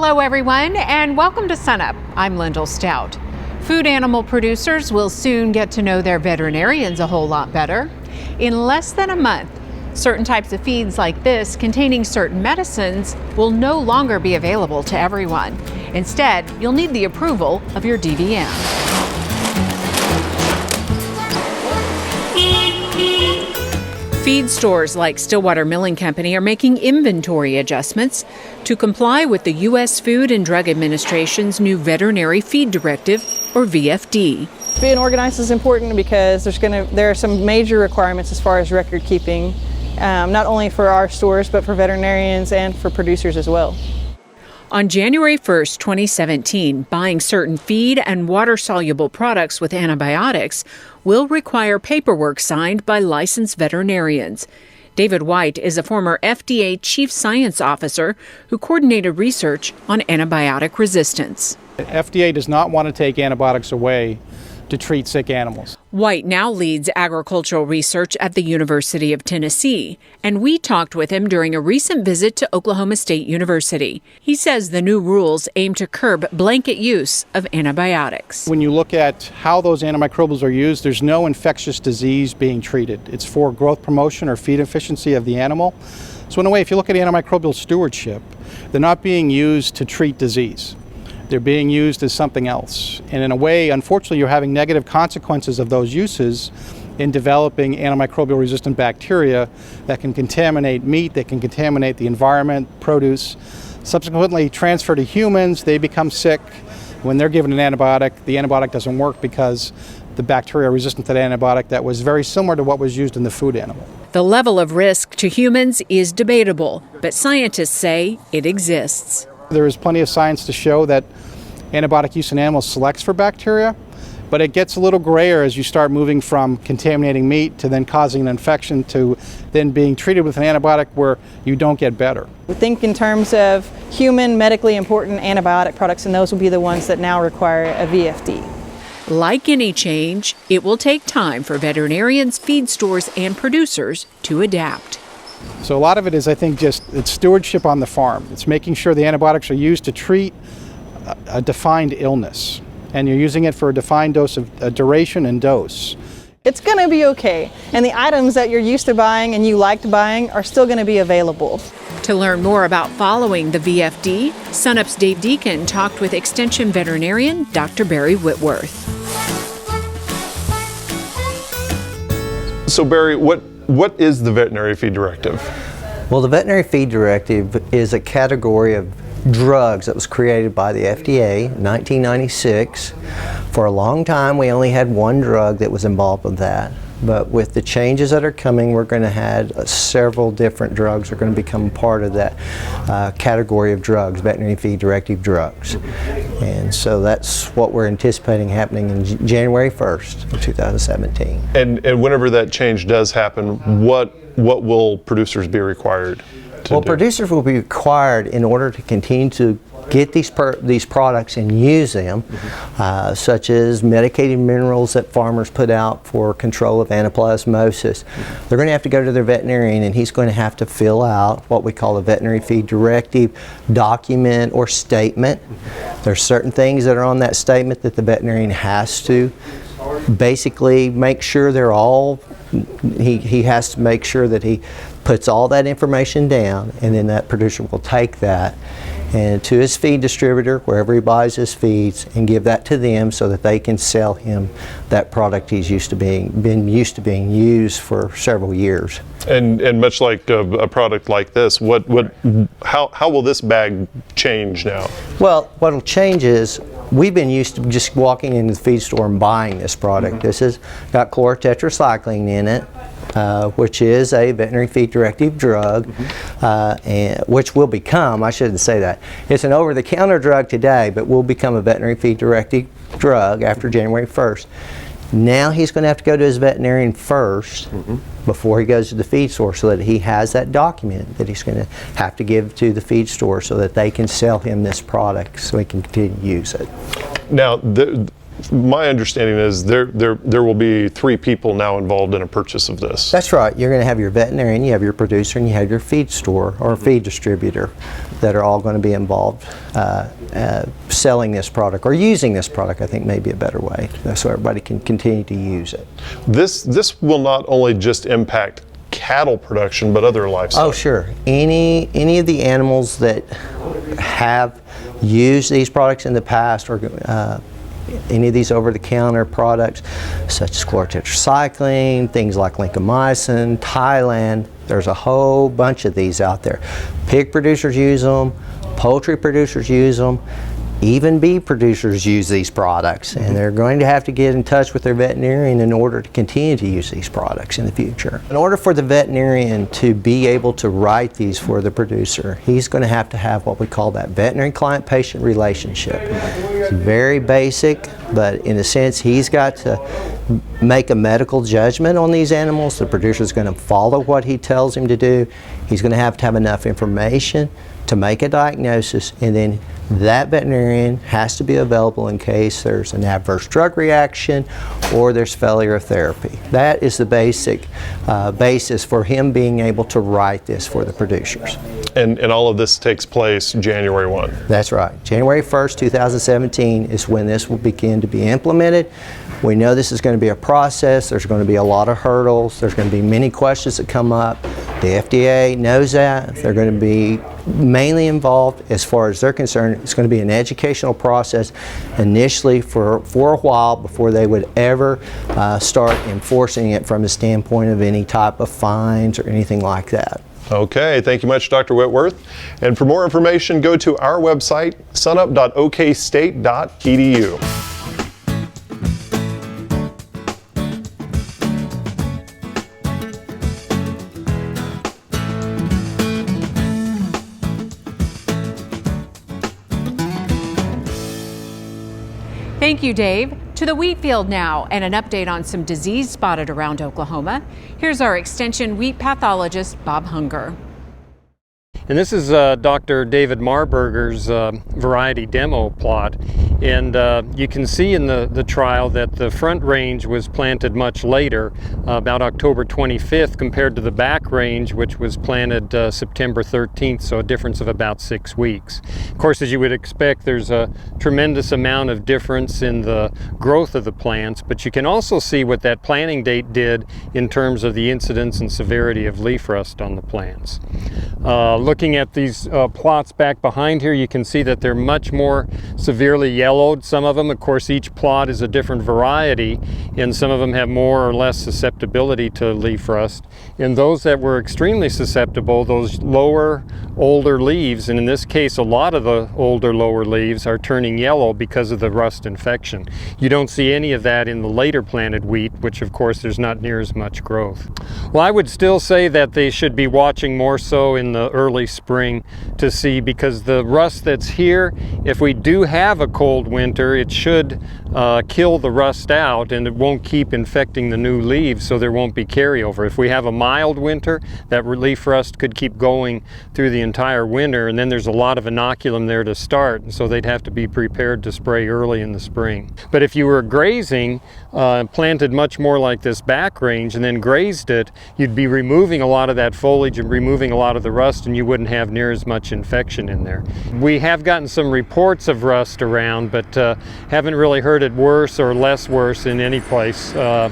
Hello everyone, and welcome to SUNUP. I'm Lyndall Stout. Food animal producers will soon get to know their veterinarians a whole lot better. In less than a month, certain types of feeds like this containing certain medicines will no longer be available to everyone. Instead, you'll need the approval of your DVM. Feed stores like Stillwater Milling Company are making inventory adjustments to comply with the U.S. Food and Drug Administration's new Veterinary Feed Directive, or VFD. Being organized is important because there are some major requirements as far as record keeping, not only for our stores, but for veterinarians and for producers as well. On January 1st, 2017, buying certain feed and water-soluble products with antibiotics will require paperwork signed by licensed veterinarians. David White is a former FDA Chief Science Officer who coordinated research on antibiotic resistance. The FDA does not want to take antibiotics away to treat sick animals. White now leads agricultural research at the University of Tennessee, and we talked with him during a recent visit to Oklahoma State University. He says the new rules aim to curb blanket use of antibiotics. When you look at how those antimicrobials are used, there's no infectious disease being treated. It's for growth promotion or feed efficiency of the animal. So in a way, if you look at antimicrobial stewardship, they're not being used to treat disease. They're being used as something else. And in a way, unfortunately, you're having negative consequences of those uses in developing antimicrobial resistant bacteria that can contaminate meat, that can contaminate the environment, produce, subsequently transfer to humans. They become sick. When they're given an antibiotic, the antibiotic doesn't work because the bacteria are resistant to the antibiotic that was very similar to what was used in the food animal. The level of risk to humans is debatable, but scientists say it exists. There is plenty of science to show that antibiotic use in animals selects for bacteria, but it gets a little grayer as you start moving from contaminating meat to then causing an infection to then being treated with an antibiotic where you don't get better. We think in terms of human medically important antibiotic products, and those will be the ones that now require a VFD. Like any change, it will take time for veterinarians, feed stores, and producers to adapt. So a lot of it is, I think, it's stewardship on the farm. It's making sure the antibiotics are used to treat a defined illness, and you're using it for a defined dose of duration and dose. It's going to be okay, and the items that you're used to buying and you liked buying are still going to be available. To learn more about following the VFD, SUNUP's Dave Deacon talked with Extension veterinarian Dr. Barry Whitworth. So Barry, what is the Veterinary Feed Directive? Well, the Veterinary Feed Directive is a category of drugs that was created by the FDA in 1996. For a long time, we only had one drug that was involved with that. But with the changes that are coming, we're going to have several different drugs are going to become part of that category of drugs, Veterinary Feed Directive drugs. And so that's what we're anticipating happening in January 1st, 2017. And whenever that change does happen, what will producers be required to do? Well, producers will be required, in order to continue to get these products and use them, such as medicated minerals that farmers put out for control of anaplasmosis. They're going to have to go to their veterinarian, and he's going to have to fill out what we call a Veterinary Feed Directive document or statement. There's certain things that are on that statement that the veterinarian has to basically make sure they're all, he has to make sure that he puts all that information down, and then that producer will take that and to his feed distributor, wherever he buys his feeds, and give that to them so that they can sell him that product he's been used to being used for several years. And much like a product like this, how will this bag change now? Well, what'll change is we've been used to just walking into the feed store and buying this product. This has got chlorotetracycline in it, which is a Veterinary Feed Directive drug, and which will become, I shouldn't say that, it's an over-the-counter drug today, but will become a Veterinary Feed Directive drug after January 1st. Now he's going to have to go to his veterinarian first before he goes to the feed store, so that he has that document that he's going to have to give to the feed store so that they can sell him this product so he can continue to use it. Now, my understanding is there will be 3 people now involved in a purchase of this. That's right. You're going to have your veterinarian, you have your producer, and you have your feed store or feed distributor that are all going to be involved selling this product or using this product, I think may be a better way, so everybody can continue to use it. This will not only just impact cattle production, but other livestock. Oh, sure. Any of the animals that have used these products in the past, or any of these over-the-counter products, such as chlorotetracycline, things like lincomycin, Thailand. There's a whole bunch of these out there. Pig producers use them, poultry producers use them, even beef producers use these products, and they're going to have to get in touch with their veterinarian in order to continue to use these products in the future. In order for the veterinarian to be able to write these for the producer, he's going to have what we call that veterinary client-patient relationship. It's very basic, but in a sense he's got to make a medical judgment on these animals. The producer is going to follow what he tells him to do. He's going to have enough information to make a diagnosis, and then that veterinarian has to be available in case there's an adverse drug reaction or there's failure of therapy. That is the basic basis for him being able to write this for the producers. And all of this takes place January 1. That's right. January 1st, 2017 is when this will begin to be implemented. We know this is going to be a process. There's going to be a lot of hurdles. There's going to be many questions that come up. The FDA knows that. They're going to be mainly involved, as far as they're concerned. It's going to be an educational process initially for a while before they would ever start enforcing it from the standpoint of any type of fines or anything like that. Okay, thank you much, Dr. Whitworth. And for more information, go to our website, sunup.okstate.edu. Thank you, Dave. To the wheat field now, and an update on some disease spotted around Oklahoma. Here's our Extension wheat pathologist, Bob Hunger. And this is Dr. David Marburger's variety demo plot. And you can see in the trial that the front range was planted much later, about October 25th, compared to the back range, which was planted September 13th, so a difference of about 6 weeks. Of course, as you would expect, there's a tremendous amount of difference in the growth of the plants, but you can also see what that planting date did in terms of the incidence and severity of leaf rust on the plants. Looking at these plots back behind here, you can see that they're much more severely yellowed. Some of them, of course, each plot is a different variety, and some of them have more or less susceptibility to leaf rust. And those that were extremely susceptible, those lower, older leaves, and in this case a lot of the older lower leaves are turning yellow because of the rust infection. You don't see any of that in the later planted wheat, which of course there's not near as much growth. Well, I would still say that they should be watching more so in the early spring to see, because the rust that's here, if we do have a cold winter, it should kill the rust out, and it won't keep infecting the new leaves, so there won't be carryover. If we have a mild winter, that leaf rust could keep going through the entire winter, and then there's a lot of inoculum there to start, and so they'd have to be prepared to spray early in the spring. But if you were grazing, planted much more like this back range and then grazed it, you'd be removing a lot of that foliage and removing a lot of the rust, and you wouldn't have near as much infection in there. We have gotten some reports of rust around, but haven't really heard it worse or less worse in any place. The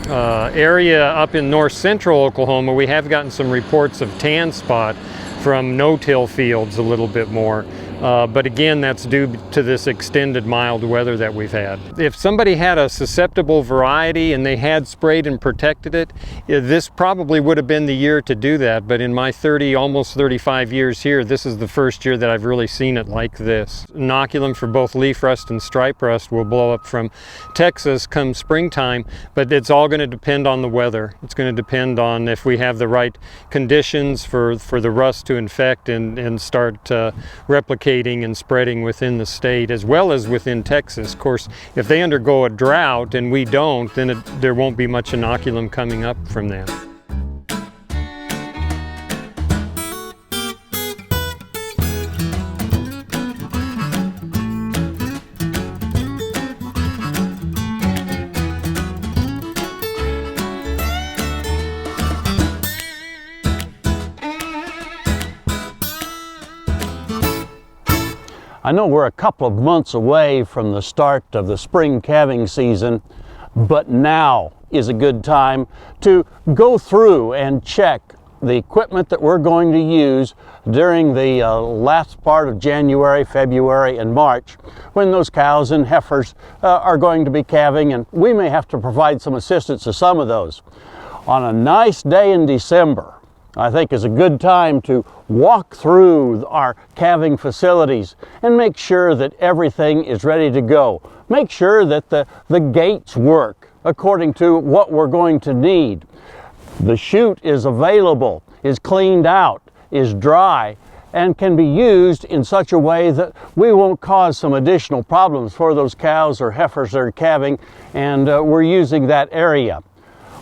area up in north central Oklahoma, we have gotten some reports of tan spot from no-till fields a little bit more. But again, that's due to this extended mild weather that we've had. If somebody had a susceptible variety and they had sprayed and protected it, this probably would have been the year to do that. But in my almost 35 years here, this is the first year that I've really seen it like this. Inoculum for both leaf rust and stripe rust will blow up from Texas come springtime, but it's all going to depend on the weather. It's going to depend on if we have the right conditions for the rust to infect and start replicating and spreading within the state as well as within Texas. Of course, if they undergo a drought and we don't, then there won't be much inoculum coming up from that. I know we're a couple of months away from the start of the spring calving season, but now is a good time to go through and check the equipment that we're going to use during the last part of January, February, and March, when those cows and heifers are going to be calving, and we may have to provide some assistance to some of those. On a nice day in December, I think is a good time to walk through our calving facilities and make sure that everything is ready to go. Make sure that the gates work according to what we're going to need. The chute is available, is cleaned out, is dry, and can be used in such a way that we won't cause some additional problems for those cows or heifers that are calving, and we're using that area.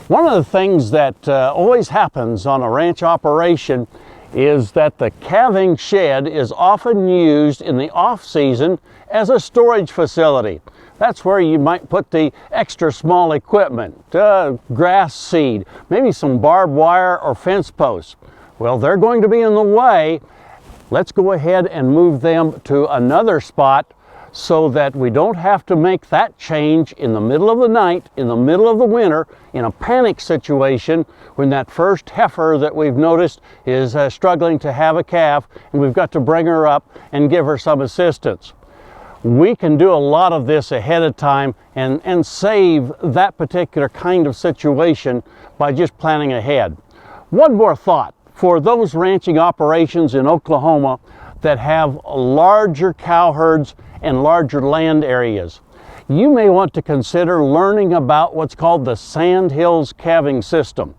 One of the things that always happens on a ranch operation is that the calving shed is often used in the off-season as a storage facility. That's where you might put the extra small equipment, grass seed, maybe some barbed wire or fence posts. Well, they're going to be in the way. Let's go ahead and move them to another spot so that we don't have to make that change in the middle of the night, in the middle of the winter, in a panic situation when that first heifer that we've noticed is struggling to have a calf, and we've got to bring her up and give her some assistance. We can do a lot of this ahead of time and save that particular kind of situation by just planning ahead. One more thought for those ranching operations in Oklahoma that have larger cow herds and larger land areas. You may want to consider learning about what's called the Sandhills calving system.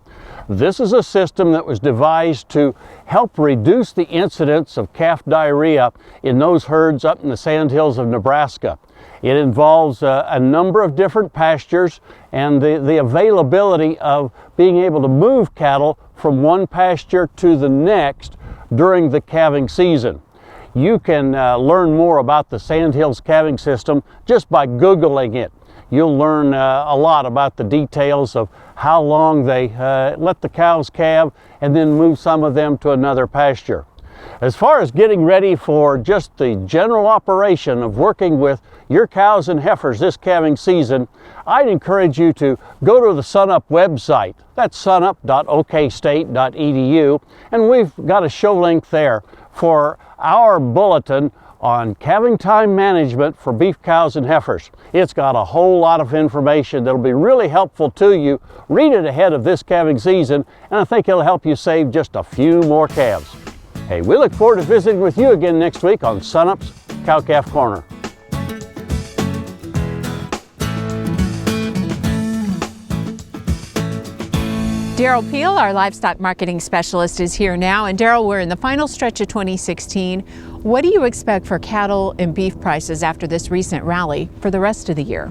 This is a system that was devised to help reduce the incidence of calf diarrhea in those herds up in the Sandhills of Nebraska. It involves a number of different pastures and the availability of being able to move cattle from one pasture to the next during the calving season. You can learn more about the Sandhills calving system just by Googling it. You'll learn a lot about the details of how long they let the cows calve and then move some of them to another pasture. As far as getting ready for just the general operation of working with your cows and heifers this calving season, I'd encourage you to go to the SUNUP website. That's sunup.okstate.edu, and we've got a show link there for our bulletin on calving time management for beef cows and heifers. It's got a whole lot of information that'll be really helpful to you. Read it ahead of this calving season, and I think it'll help you save just a few more calves. Hey, we look forward to visiting with you again next week on SUNUP's Cow-Calf Corner. Daryl Peel, our livestock marketing specialist, is here now. And Daryl, we're in the final stretch of 2016. What do you expect for cattle and beef prices after this recent rally for the rest of the year?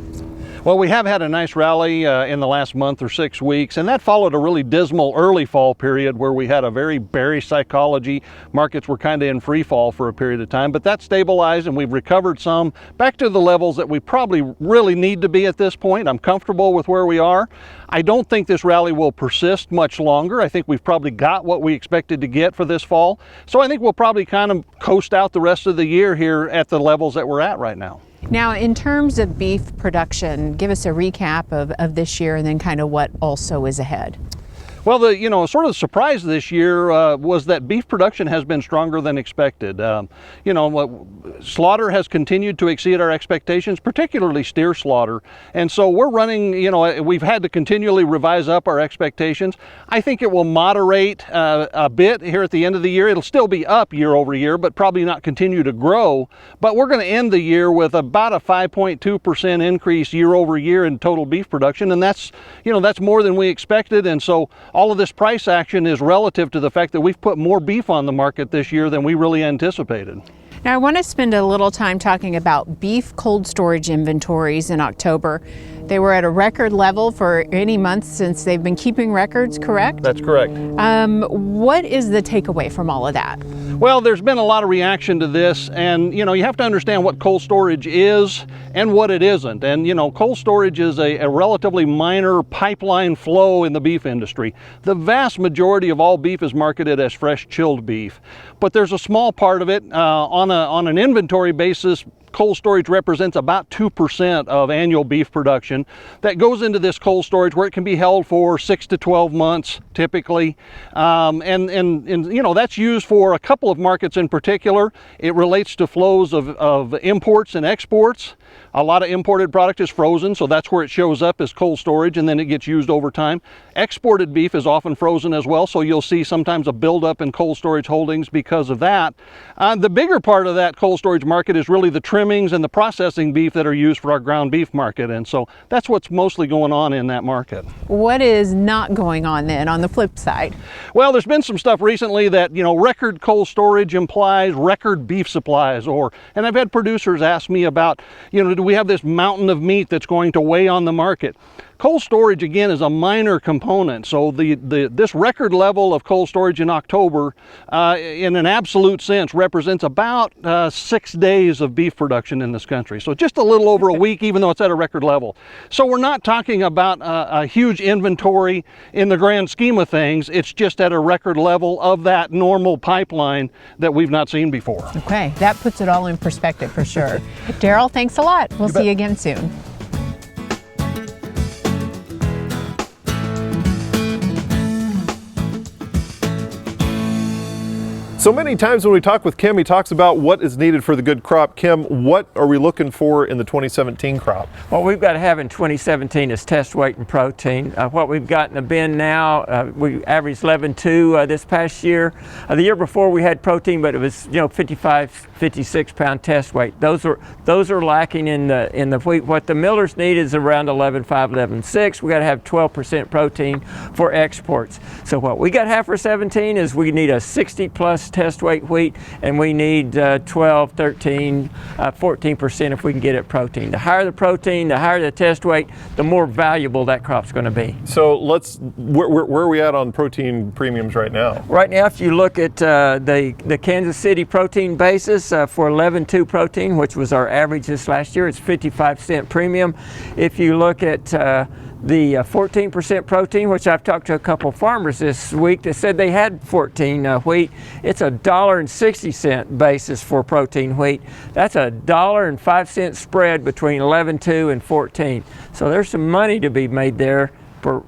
Well, we have had a nice rally in the last month or 6 weeks, and that followed a really dismal early fall period where we had a very bearish psychology. Markets were kind of in free fall for a period of time, but that stabilized and we've recovered some back to the levels that we probably really need to be at this point. I'm comfortable with where we are. I don't think this rally will persist much longer. I think we've probably got what we expected to get for this fall. So I think we'll probably kind of coast out the rest of the year here at the levels that we're at right now. Now, in terms of beef production, give us a recap of this year and then kind of what also is ahead. Well, sort of the surprise this year was that beef production has been stronger than expected. Slaughter has continued to exceed our expectations, particularly steer slaughter. And so we're running, we've had to continually revise up our expectations. I think it will moderate a bit here at the end of the year. It'll still be up year over year, but probably not continue to grow. But we're going to end the year with about a 5.2% increase year over year in total beef production. And that's more than we expected. And so all of this price action is relative to the fact that we've put more beef on the market this year than we really anticipated. Now, I want to spend a little time talking about beef cold storage inventories in October. They were at a record level for any month since they've been keeping records, correct? That's correct. What is the takeaway from all of that? Well, there's been a lot of reaction to this, and you have to understand what cold storage is and what it isn't. And cold storage is a relatively minor pipeline flow in the beef industry. The vast majority of all beef is marketed as fresh chilled beef, but there's a small part of it on an inventory basis. Cold storage represents about 2% of annual beef production that goes into this cold storage, where it can be held for 6 to 12 months typically. And that's used for a couple of markets in particular. It relates to flows of imports and exports. A lot of imported product is frozen, so that's where it shows up as cold storage, and then it gets used over time. Exported beef is often frozen as well, so you'll see sometimes a buildup in cold storage holdings because of that. The bigger part of that cold storage market is really the trimmings and the processing beef that are used for our ground beef market, and so that's what's mostly going on in that market. What is not going on then on the flip side? Well, there's been some stuff recently that, record cold storage implies record beef supplies, and I've had producers ask me about, do we have this mountain of meat that's going to weigh on the market? Cold storage, again, is a minor component. So this record level of cold storage in October, in an absolute sense, represents about 6 days of beef production in this country. So just a little over a week, even though it's at a record level. So we're not talking about a huge inventory in the grand scheme of things. It's just at a record level of that normal pipeline that we've not seen before. Okay, that puts it all in perspective for sure. Daryl, thanks a lot. We'll see you again soon. So many times when we talk with Kim, he talks about what is needed for the good crop. Kim, what are we looking for in the 2017 crop? What we've got to have in 2017 is test weight and protein. What we've got in the bin now, we averaged 11.2 this past year. The year before we had protein, but it was 55, 56 pound test weight. Those are lacking in the wheat. What the millers need is around 11.5, 11.6. We got to have 12% protein for exports. So what we got to have for 17 is we need a 60 plus test weight wheat, and we need 12, 13, 14% if we can get it protein. The higher the protein, the higher the test weight, the more valuable that crop's going to be. So where are we at on protein premiums right now? Right now, if you look at the Kansas City protein basis for 11.2 protein, which was our average this last year, it's 55-cent premium. If you look at the 14% protein, which I've talked to a couple farmers this week that said they had 14 wheat. It's $1.60 basis for protein wheat. That's $1.05 spread between 11.2 and 14. So there's some money to be made there for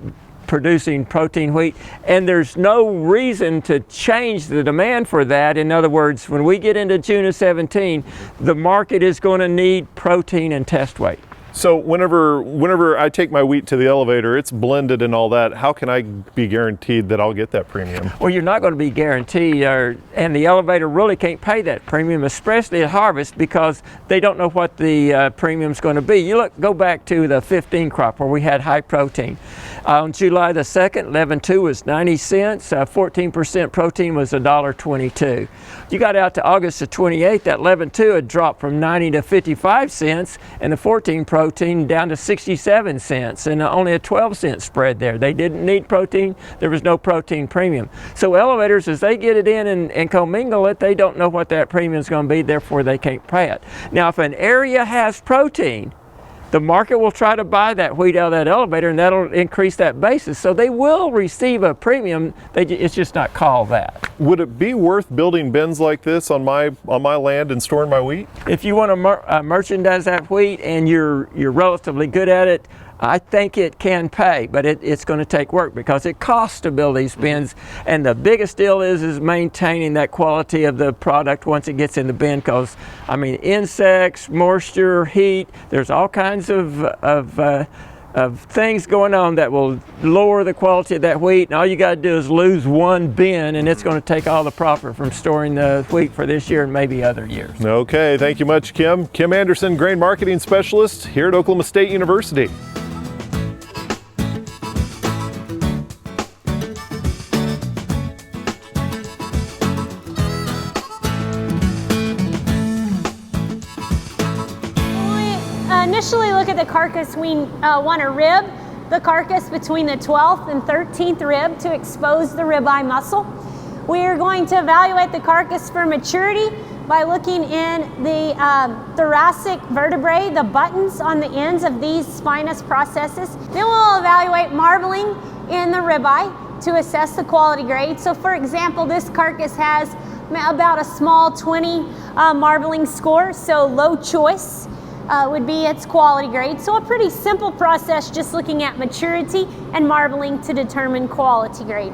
producing protein wheat, and there's no reason to change the demand for that. In other words, when we get into June of 17, the market is going to need protein and test weight. So whenever I take my wheat to the elevator, it's blended and all that. How can I be guaranteed that I'll get that premium? Well, you're not going to be guaranteed, and the elevator really can't pay that premium, especially at harvest, because they don't know what the premium's going to be. Go back to the 15 crop where we had high protein. On July the 2nd, 11.2 was 90 cents. 14% protein was $1.22. You got out to August the 28th, that 11.2 had dropped from 90 to 55 cents, and the 14 protein down to 67 cents, and only a 12-cent spread there. They didn't need protein. There was no protein premium. So elevators, as they get it in and commingle it, they don't know what that premium is going to be, therefore they can't pay it. Now, if an area has protein, the market will try to buy that wheat out of that elevator, and that'll increase that basis. So they will receive a premium. It's just not called that. Would it be worth building bins like this on my land and storing my wheat? If you want to merchandise that wheat and you're relatively good at it, I think it can pay, but it's going to take work because it costs to build these bins. And the biggest deal is maintaining that quality of the product once it gets in the bin, because, I mean, insects, moisture, heat, there's all kinds of things going on that will lower the quality of that wheat, and all you got to do is lose one bin, and it's going to take all the profit from storing the wheat for this year and maybe other years. Okay, thank you much, Kim. Kim Anderson, Grain Marketing Specialist here at Oklahoma State University. initially look at the carcass, we want to rib the carcass between the 12th and 13th rib to expose the ribeye muscle. We are going to evaluate the carcass for maturity by looking in the thoracic vertebrae, the buttons on the ends of these spinous processes. Then we'll evaluate marbling in the ribeye to assess the quality grade. So for example, this carcass has about a small 20 marbling score, so low choice would be its quality grade. So a pretty simple process, just looking at maturity and marbling to determine quality grade.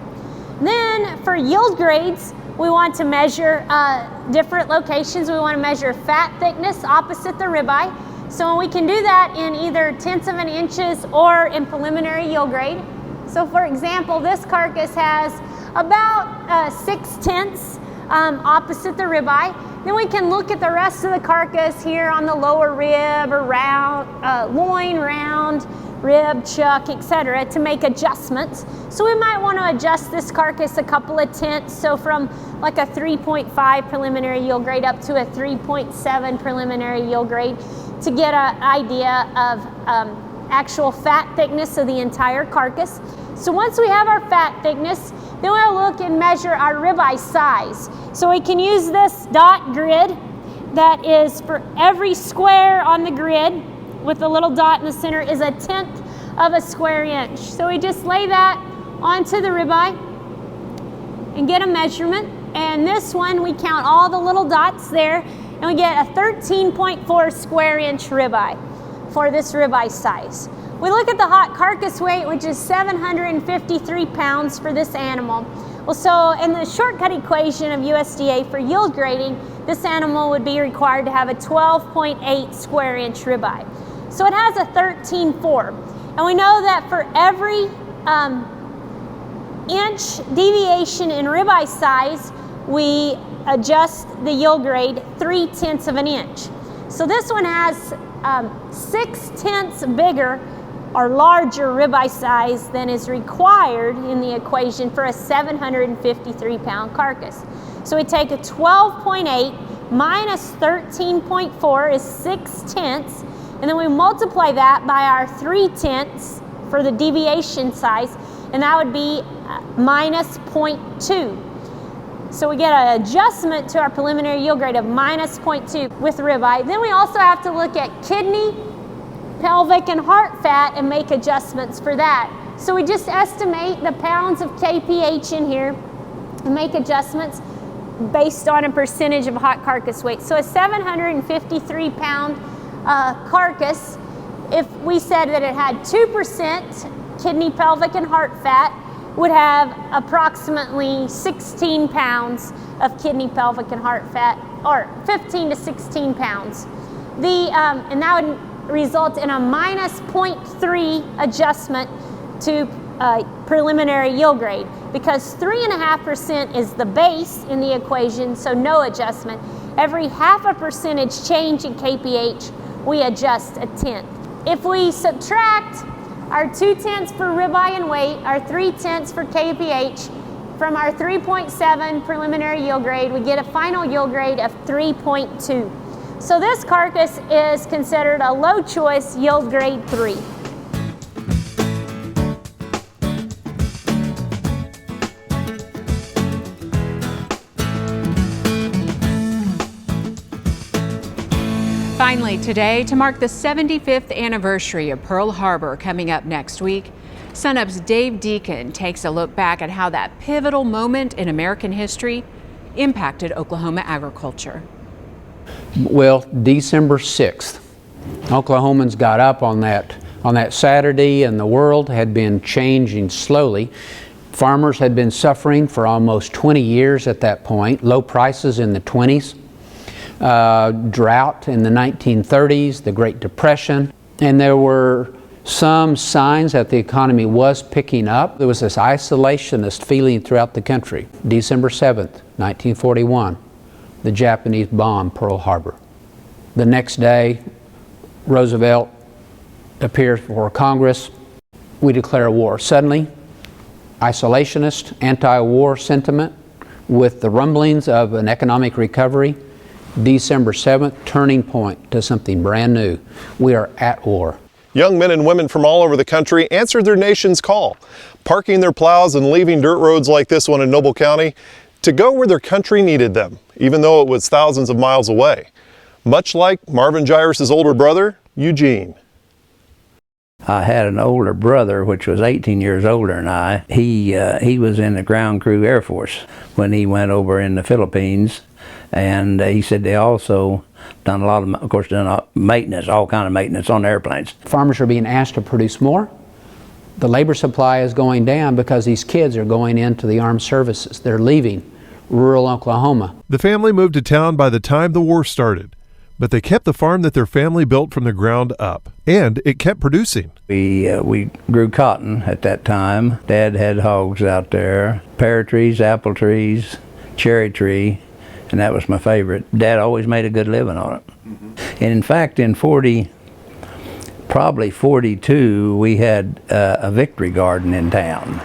Then for yield grades, we want to measure different locations. We want to measure fat thickness opposite the ribeye. So we can do that in either tenths of an inches or in preliminary yield grade. So for example, this carcass has about 6/10 opposite the ribeye. Then we can look at the rest of the carcass here on the lower rib or round, loin, round, rib, chuck, etc. to make adjustments. So we might want to adjust this carcass a couple of tenths, so from like a 3.5 preliminary yield grade up to a 3.7 preliminary yield grade to get an idea of actual fat thickness of the entire carcass. So once we have our fat thickness, then we'll look and measure our ribeye size. So we can use this dot grid that is for every square on the grid with the little dot in the center is a 1/10 of a square inch. So we just lay that onto the ribeye and get a measurement. And this one, we count all the little dots there, and we get a 13.4 square inch ribeye for this ribeye size. We look at the hot carcass weight, which is 753 pounds for this animal. Well, so in the shortcut equation of USDA for yield grading, this animal would be required to have a 12.8 square inch ribeye. So it has a 13.4. And we know that for every inch deviation in ribeye size, we adjust the yield grade 3/10 of an inch. So this one has 6/10 bigger or larger ribeye size than is required in the equation for a 753 pound carcass. So we take a 12.8 minus 13.4 is 6/10, and then we multiply that by our 3/10 for the deviation size, and that would be minus 0.2. So we get an adjustment to our preliminary yield grade of minus 0.2 with ribeye. Then we also have to look at kidney, pelvic, and heart fat and make adjustments for that. So we just estimate the pounds of kpH in here and make adjustments based on a percentage of hot carcass weight. So a 753 pound carcass, if we said that it had 2% kidney, pelvic, and heart fat, would have approximately 16 pounds of kidney, pelvic, and heart fat, or 15 to 16 pounds. And that would result in a minus 0.3 adjustment to preliminary yield grade, because 3.5% is the base in the equation, so no adjustment. Every 0.5 percentage change in kpH, we adjust a 1/10. If we subtract our 2/10 for ribeye and weight, our 3/10 for kpH from our 3.7 preliminary yield grade, we get a final yield grade of 3.2. So this carcass is considered a low choice yield grade 3. Finally today, to mark the 75th anniversary of Pearl Harbor coming up next week, SUNUP's Dave Deacon takes a look back at how that pivotal moment in American history impacted Oklahoma agriculture. Well, December 6th, Oklahomans got up on that Saturday, and the world had been changing slowly. Farmers had been suffering for almost 20 years at that point, low prices in the 20s. Drought in the 1930s, the Great Depression, and there were some signs that the economy was picking up. There was this isolationist feeling throughout the country. December 7th, 1941, the Japanese bombed Pearl Harbor. The next day, Roosevelt appears before Congress. We declare war. Suddenly, isolationist, anti-war sentiment with the rumblings of an economic recovery December 7th, turning point to something brand new. We are at war. Young men and women from all over the country answered their nation's call, parking their plows and leaving dirt roads like this one in Noble County to go where their country needed them, even though it was thousands of miles away. Much like Marvin Jairus' older brother, Eugene. I had an older brother, which was 18 years older than I. He was in the Ground Crew Air Force when he went over in the Philippines, and he said they also done a lot of course, done maintenance, all kind of maintenance on airplanes. Farmers are being asked to produce more. The labor supply is going down because these kids are going into the armed services. They're leaving rural Oklahoma. The family moved to town by the time the war started, but they kept the farm that their family built from the ground up, and it kept producing. We grew cotton at that time. Dad had hogs out there, pear trees, apple trees, cherry tree, and that was my favorite. Dad always made a good living on it. And in fact, in probably 42, we had a victory garden in town.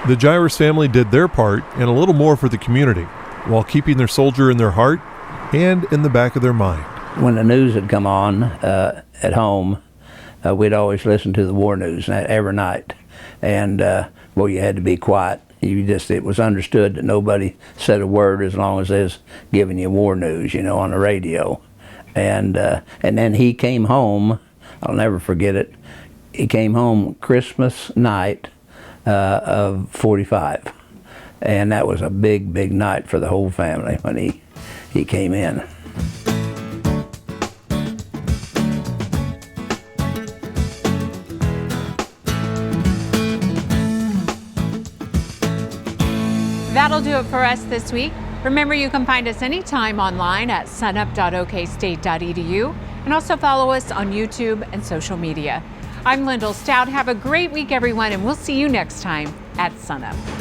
The Jairus family did their part and a little more for the community, while keeping their soldier in their heart and in the back of their mind. When the news had come on at home, we'd always listen to the war news every night. And, well, you had to be quiet. It was understood that nobody said a word as long as they was giving you war news, you know, on the radio. And then he came home, I'll never forget it, he came home Christmas night of 45. And that was a big, big night for the whole family when he came in. That'll do it for us this week. Remember, you can find us anytime online at sunup.okstate.edu and also follow us on YouTube and social media. I'm Lyndall Stout. Have a great week, everyone, and we'll see you next time at SUNUP.